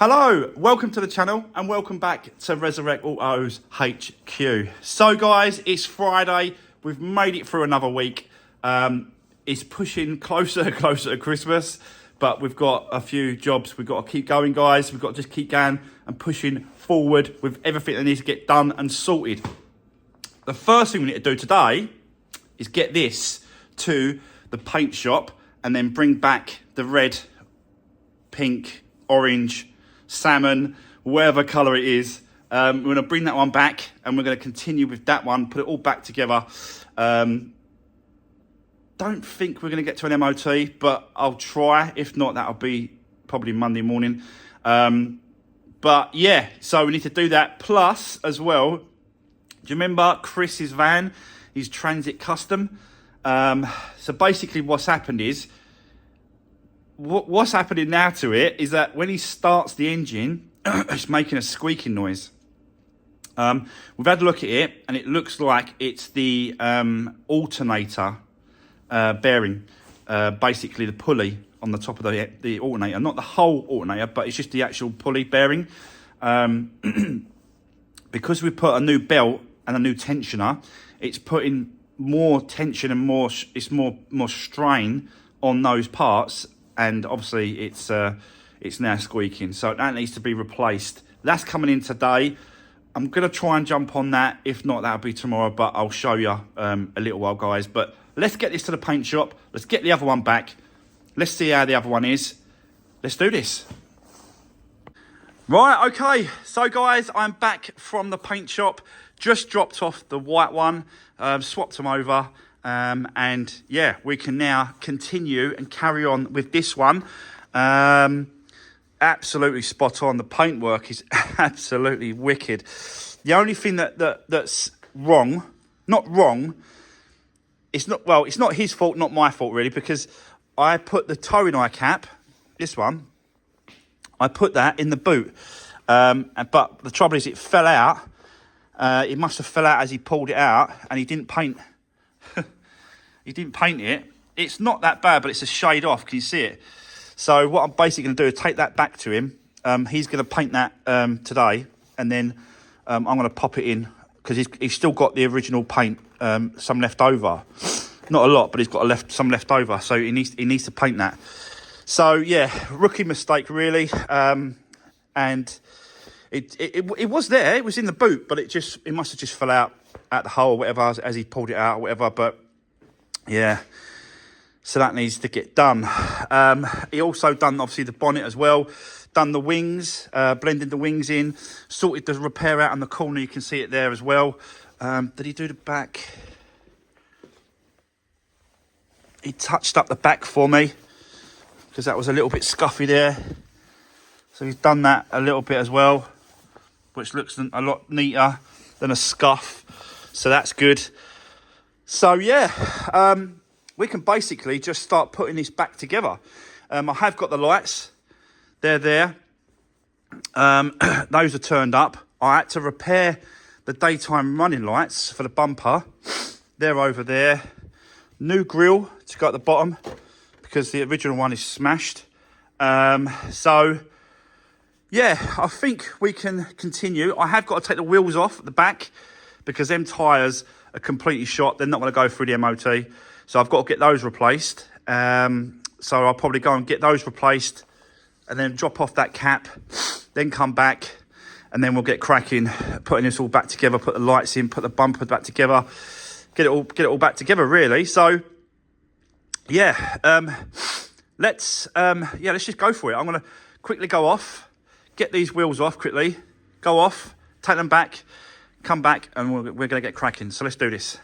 Hello, welcome to the channel and welcome back to Resurwreck Autos HQ. So guys, it's Friday. We've made it through another week. It's pushing closer and closer to Christmas, but we've got a few jobs. We've got to keep going, guys. We've got to just keep going and pushing forward with everything that needs to get done and sorted. The first thing we need to do today is get this to the paint shop and then bring back the red, pink, orange, salmon, whatever colour it is. We're going to bring that one back and we're going to continue with that one, put it all back together. Don't think we're going to get to an MOT, but I'll try. If not, that'll be probably Monday morning. But yeah, so we need to do that. Plus, as well, do you remember Chris's van, his Transit Custom? So basically what's happened is, what's happening now to it is that when he starts the engine, it's making a squeaking noise. We've had a look at it, and it looks like it's the alternator bearing, basically the pulley on the top of the alternator. Not the whole alternator, but it's just the actual pulley bearing. Because we put a new belt and a new tensioner, it's putting more tension and more strain on those parts. And obviously it's now squeaking, so that needs to be replaced. That's coming in today. I'm gonna try and jump on that. If not, that'll be tomorrow, but I'll show you a little while, guys. But let's get this to the paint shop. Let's get the other one back. Let's see how the other one is. Let's do this. Right, okay, so guys, I'm back from the paint shop. Just dropped off the white one, swapped them over. And yeah, we can now continue and carry on with this one. Absolutely spot on. The paintwork is absolutely wicked. The only thing that's wrong, not wrong, it's not his fault, not my fault really, because I put the towing eye cap, this one, I put that in the boot. But the trouble is it fell out. It must have fell out as he pulled it out, and he didn't paint. He didn't paint it. It's not that bad, but it's a shade off. Can you see it? So what I'm basically going to do is take that back to him. He's going to paint that today, and then I'm going to pop it in because he's still got the original paint, some left over. Not a lot, but he's got some left over, so he needs to paint that. So yeah, rookie mistake really, and it was there. It was in the boot, but it must have just fell out at the hole or whatever as he pulled it out or whatever. But yeah, so that needs to get done. He also done obviously the bonnet as well, done the wings, blended the wings in, sorted the repair out on the corner. You can see it there as well. Did he do the back? He touched up the back for me because that was a little bit scuffy there. So he's done that a little bit as well, which looks a lot neater than a scuff. So that's good. So yeah, we can basically just start putting this back together. I have got the lights. They're there. Those are turned up. I had to repair the daytime running lights for the bumper. They're over there. New grille to go at the bottom because the original one is smashed. So yeah, I think we can continue. I have got to take the wheels off at the back because them tyres are completely shot. They're not going to go through the MOT. So I've got to get those replaced. So I'll probably go and get those replaced and then drop off that cap, then come back, and then we'll get cracking, putting this all back together, put the lights in, put the bumper back together, get it all back together really. So yeah, let's just go for it. I'm going to quickly go off, get these wheels off quickly, go off, take them back, come back, and we're going to get cracking. So let's do this.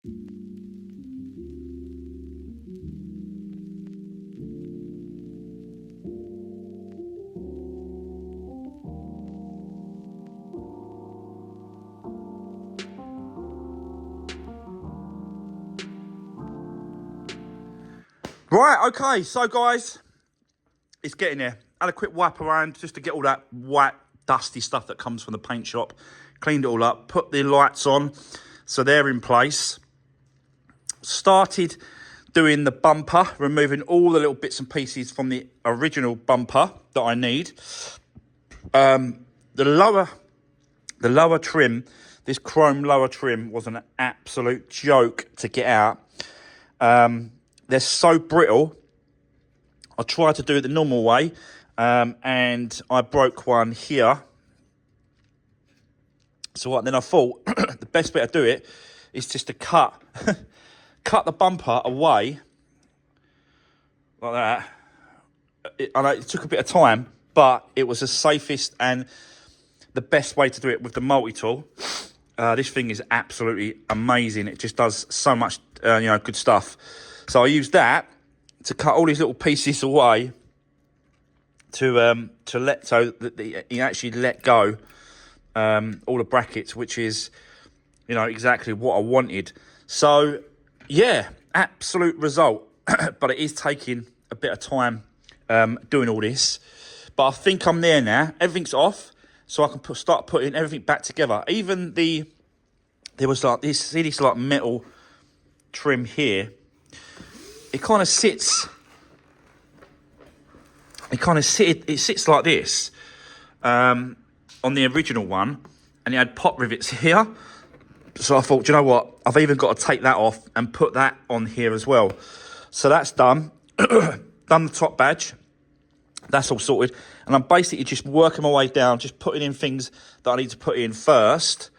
Right, okay, so guys, it's getting there. Had a quick wipe around just to get all that white, dusty stuff that comes from the paint shop. Cleaned it all up, put the lights on, so they're in place. Started doing the bumper, removing all the little bits and pieces from the original bumper that I need. The lower trim, this chrome lower trim was an absolute joke to get out. They're so brittle. I tried to do it the normal way, and I broke one here. So what? Then I thought the best way to do it is just to cut the bumper away like that. I know it took a bit of time, but it was the safest and the best way to do it with the multi-tool. This thing is absolutely amazing. It just does so much, good stuff. So I used that to cut all these little pieces away so that you actually let go all the brackets, which is, exactly what I wanted. So, yeah, absolute result. But it is taking a bit of time doing all this. But I think I'm there now. Everything's off, so I can start putting everything back together. Even there was like this like metal trim here. It kind of sits. It sits like this on the original one, and it had pop rivets here. So I thought, you know what? I've even got to take that off and put that on here as well. So that's done. Done the top badge. That's all sorted. And I'm basically just working my way down, just putting in things that I need to put in first.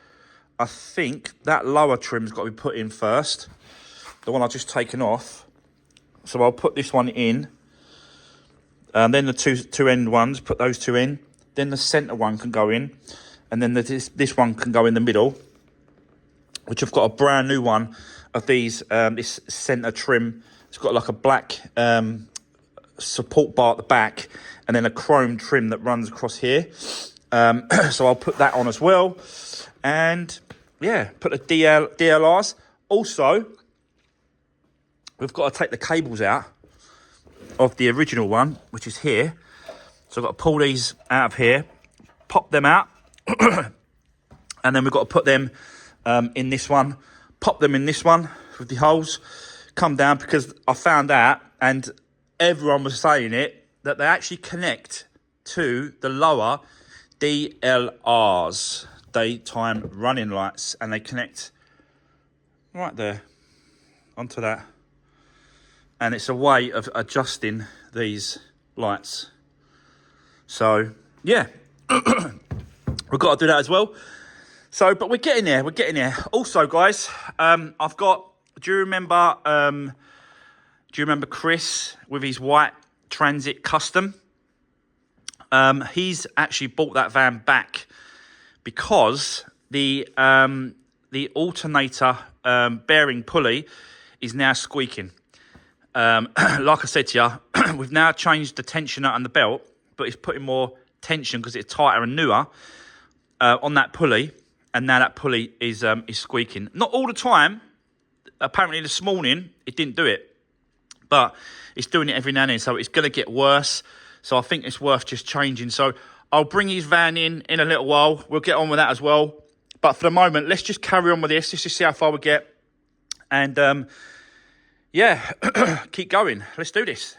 I think that lower trim's got to be put in first. The one I've just taken off. So I'll put this one in. And then the two end ones, put those two in. Then the centre one can go in. And then this one can go in the middle. Which I've got a brand new one of these, this centre trim. It's got like a black support bar at the back. And then a chrome trim that runs across here. So I'll put that on as well. And yeah, put the DLRs. Also, we've got to take the cables out of the original one, which is here. So I've got to pull these out of here, pop them out, and then we've got to put them in this one, pop them in this one with the holes, come down, because I found out, and everyone was saying it, that they actually connect to the lower DLRs, daytime running lights, and they connect right there onto that. And it's a way of adjusting these lights. So, yeah. We've got to do that as well. So, but we're getting there. We're getting there. Also, guys, I've got... Do you remember Chris with his white Transit Custom? He's actually bought that van back because the alternator bearing pulley is now squeaking. Like I said to you, we've now changed the tensioner and the belt, but it's putting more tension because it's tighter and newer on that pulley, and now that pulley is squeaking. Not all the time. Apparently this morning it didn't do it, but it's doing it every now and then, so it's going to get worse. So I think it's worth just changing. So I'll bring his van in a little while. We'll get on with that as well. But for the moment, let's just carry on with this. Let's just see how far we get. And yeah, keep going. Let's do this.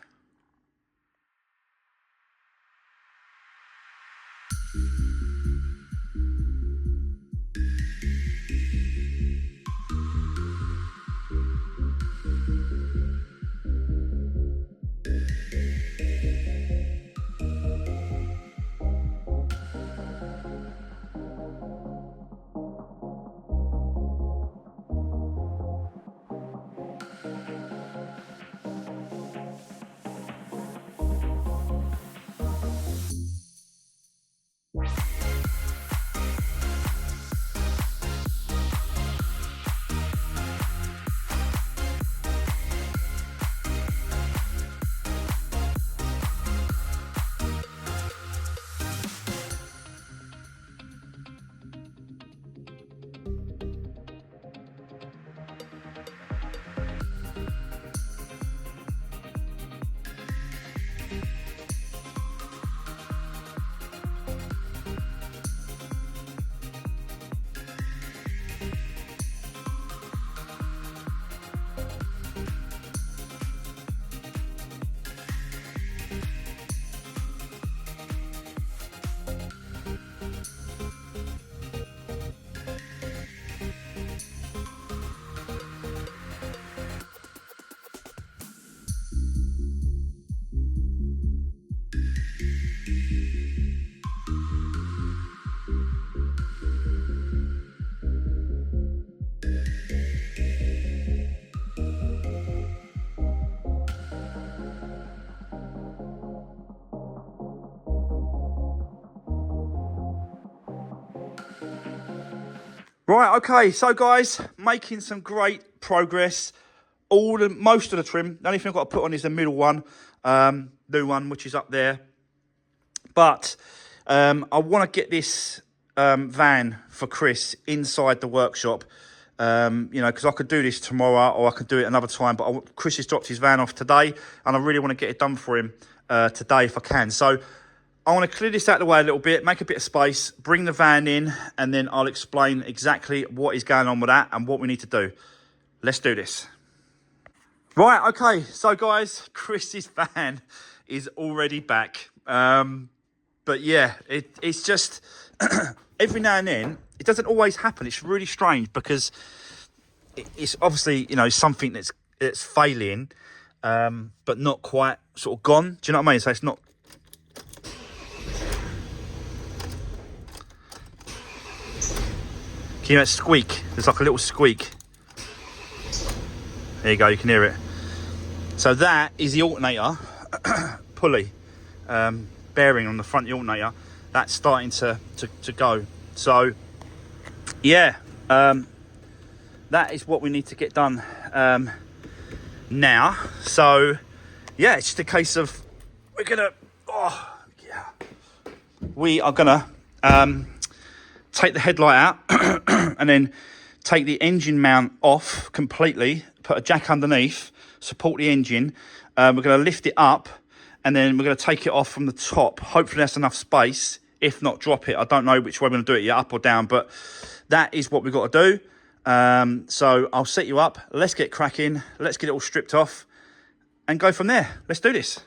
Right, okay, so guys, making some great progress. Most of the trim, the only thing I've got to put on is the middle one, new one, which is up there. But I want to get this van for Chris inside the workshop, because I could do this tomorrow or I could do it another time. But Chris has dropped his van off today, and I really want to get it done for him today if I can. So I want to clear this out of the way a little bit, make a bit of space, bring the van in, and then I'll explain exactly what is going on with that and what we need to do. Let's do this. Right, okay, so guys, Chris's van is already back. But yeah, it's just, every now and then, it doesn't always happen. It's really strange because it's obviously, something that's failing, but not quite sort of gone. Do you know what I mean? So it's not... Can you hear that squeak? There's like a little squeak. There you go, you can hear it. So that is the alternator pulley, bearing on the front of the alternator. That's starting to go. So, yeah, that is what we need to get done now. So, yeah, it's just a case of we are gonna take the headlight out and then take the engine mount off completely, put a jack underneath, support the engine. We're going to lift it up and then we're going to take it off from the top. Hopefully that's enough space. If not, drop it. I don't know which way we're going to do it, yet, up or down, but that is what we've got to do. So I'll set you up. Let's get cracking. Let's get it all stripped off and go from there. Let's do this.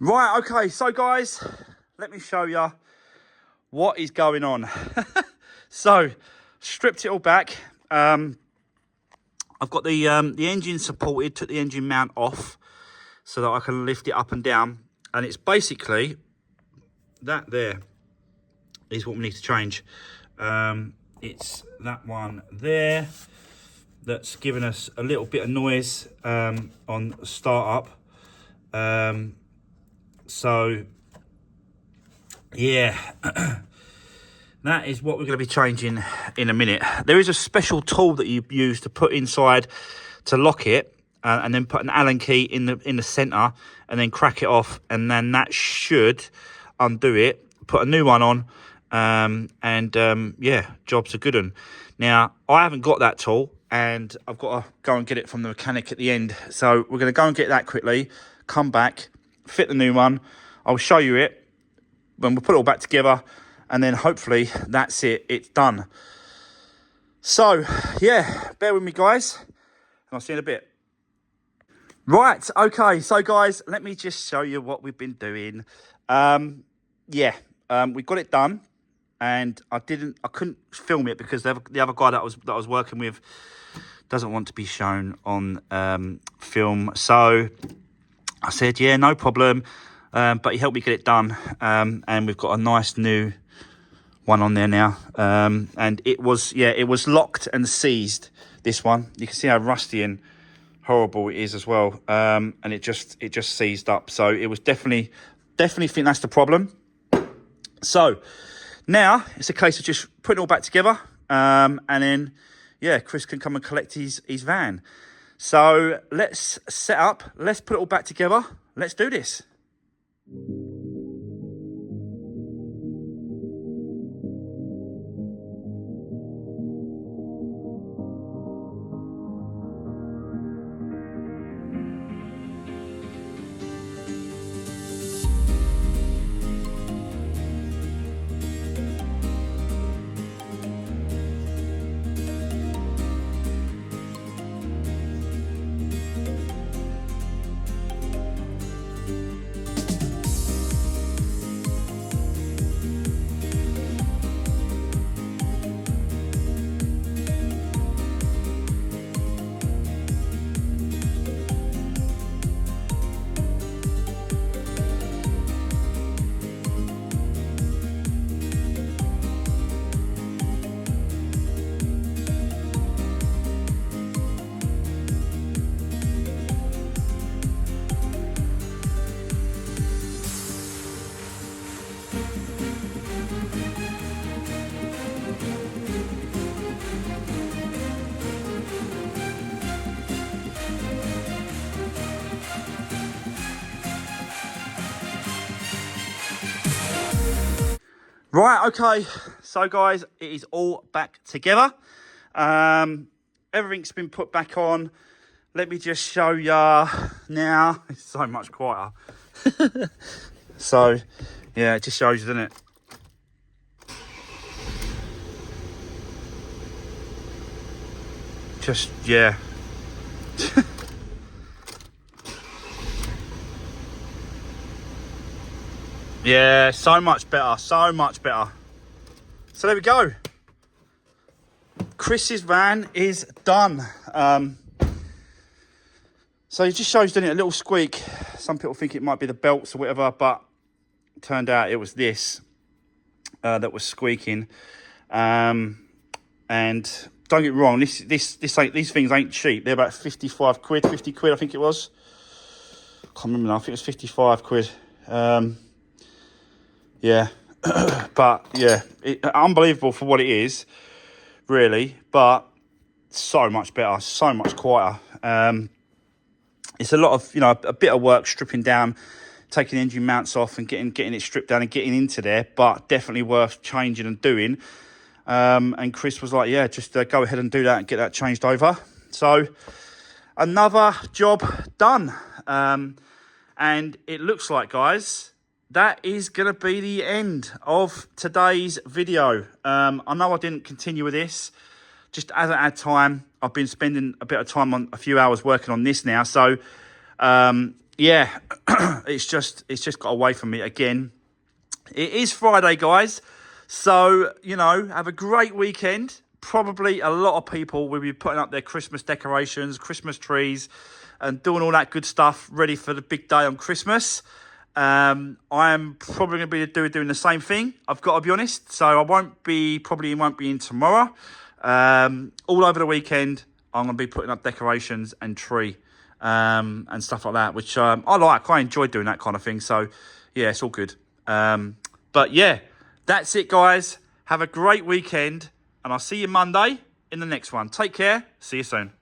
Right, okay, so guys, let me show you what is going on. So, stripped it all back. I've got the engine supported, took the engine mount off so that I can lift it up and down. And it's basically, that there is what we need to change. It's that one there that's giving us a little bit of noise on startup. So, yeah, that is what we're going to be changing in a minute. There is a special tool that you use to put inside to lock it. and then put an Allen key in the center, and then crack it off, and then that should undo it. Put a new one on, yeah, job's a good one. Now, I haven't got that tool, and I've got to go and get it from the mechanic at the end. So we're going to go and get that quickly, come back, fit the new one. I'll show you it when we put it all back together, and then hopefully that's it. It's done. So, yeah, bear with me, guys, and I'll see you in a bit. Right, okay, so guys, let me just show you what we've been doing. We got it done, and I couldn't film it because the other guy that I was working with doesn't want to be shown on film. So I said, yeah, no problem. But he helped me get it done, and we've got a nice new one on there now. And it was locked and seized. This one, you can see how rusty and horrible it is as well. And it just seized up. So it was definitely think that's the problem. So now it's a case of just putting it all back together, and then Chris can come and collect his van. So let's set up, let's put it all back together, let's do this. Right, okay, so guys, it is all back together. Everything's been put back on. Let me just show ya now. It's so much quieter. So, yeah, it just shows you, doesn't it? Just, yeah. Yeah, so much better, so much better. So there we go. Chris's van is done. So it just shows, doesn't it, a little squeak. Some people think it might be the belts or whatever, but it turned out it was this that was squeaking. And don't get me wrong, these things ain't cheap. They're about 55 quid, 50 quid, I think it was. Can't remember now, I think it was 55 quid. Yeah, but yeah, unbelievable for what it is, really, but so much better, so much quieter. It's a lot of, a bit of work stripping down, taking the engine mounts off and getting it stripped down and getting into there, but definitely worth changing and doing. And Chris was like, yeah, just go ahead and do that and get that changed over. So another job done. And it looks like, guys, that is going to be the end of today's video. I know I didn't continue with this, just as I had time. I've been spending a bit of time on a few hours working on this now. So, yeah, it's just got away from me again. It is Friday, guys. So, have a great weekend. Probably a lot of people will be putting up their Christmas decorations, Christmas trees, and doing all that good stuff ready for the big day on Christmas. I am probably going to be doing the same thing. I've got to be honest. So I probably won't be in tomorrow. All over the weekend, I'm going to be putting up decorations and tree, and stuff like that, which, I like. I enjoy doing that kind of thing. So yeah, it's all good. But yeah, that's it, guys. Have a great weekend, and I'll see you Monday in the next one. Take care. See you soon.